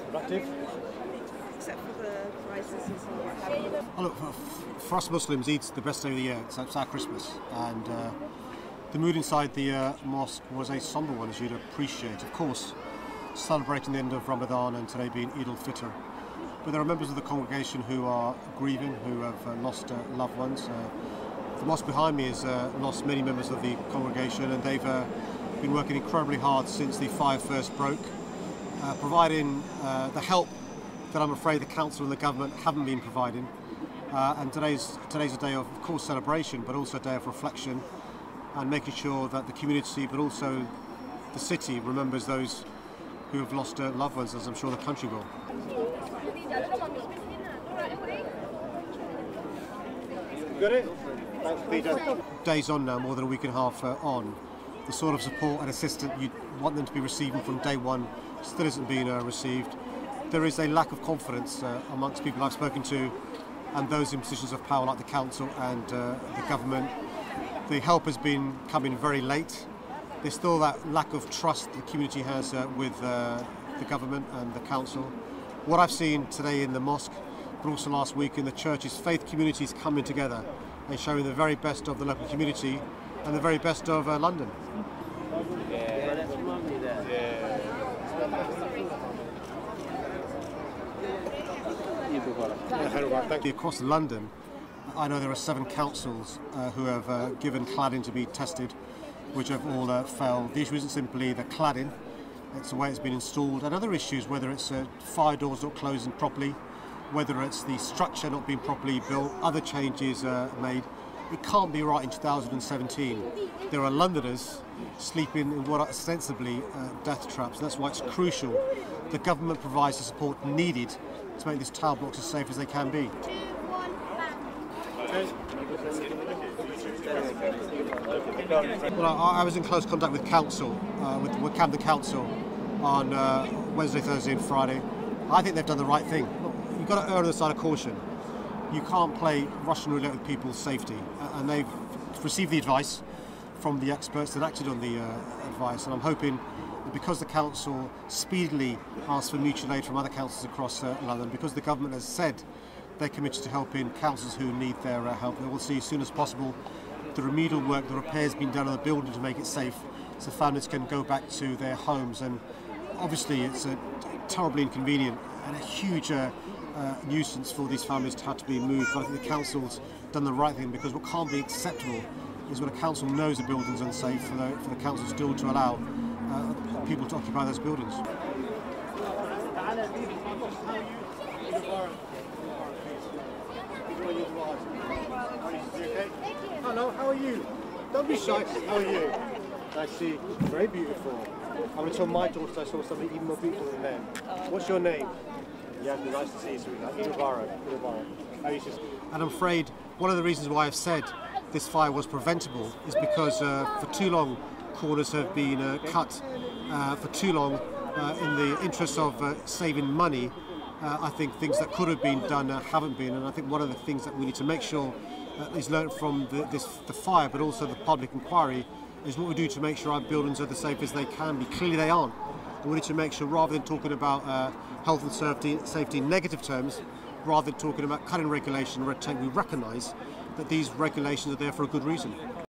Productive? Except for the crisis and Oh, look, for us Muslims, Eid's the best day of the year. It's our Christmas, and the mood inside the mosque was a somber one, as you'd appreciate. Of course, celebrating the end of Ramadan and today being Eid al-Fitr. But there are members of the congregation who are grieving, who have lost loved ones. The mosque behind me has lost many members of the congregation, and they've been working incredibly hard since the fire first broke, providing the help that I'm afraid the council and the government haven't been providing. And today's a day of course, celebration, but also a day of reflection and making sure that the community, but also the city, remembers those who have lost loved ones, as I'm sure the country will. Got it? Thanks, Peter. Days on now, more than a week and a half on. The sort of support and assistance you'd want them to be receiving from day one still isn't being received. There is a lack of confidence amongst people I've spoken to and those in positions of power like the council and the government. The help has been coming very late. There's still that lack of trust the community has with the government and the council. What I've seen today in the mosque, but also last week in the church, is faith communities coming together and showing the very best of the local community and the very best of London. Across London, I know there are 7 councils who have given cladding to be tested, which have all failed. The issue isn't simply the cladding, it's the way it's been installed, and other issues, whether it's fire doors not closing properly, whether it's the structure not being properly built, other changes made. It can't be right in 2017. There are Londoners sleeping in what are ostensibly death traps. That's why it's crucial the government provides the support needed to make these tower blocks as safe as they can be. Well, I was in close contact with council, with Camden Council on Wednesday, Thursday and Friday. I think they've done the right thing. Look, you've got to err on the side of caution. You can't play Russian roulette with people's safety, and they've received the advice from the experts and acted on the advice, and I'm hoping that because the council speedily asked for mutual aid from other councils across London, because the government has said they're committed to helping councils who need their help, they will see as soon as possible the remedial work, the repairs being done on the building to make it safe so families can go back to their homes. And obviously it's terribly inconvenient and a huge nuisance for these families to have to be moved, but I think the council's done the right thing, because what can't be acceptable is when a council knows a building's unsafe for the council still to allow people to occupy those buildings. Hello, how are you? Don't be shy. How are you? I see. Very beautiful. I went to my daughter, I saw something even more beautiful than them. What's your name? Yeah, nice to see you, sweetheart. And I'm afraid one of the reasons why I've said this fire was preventable is because for too long corners have been cut. For too long, in the interest of saving money, I think things that could have been done haven't been. And I think one of the things that we need to make sure is learned from the fire, but also the public inquiry, is what we do to make sure our buildings are the safe as they can be. Clearly they aren't. And we need to make sure, rather than talking about health and safety in negative terms, rather than talking about cutting regulation and red tape, we recognise that these regulations are there for a good reason.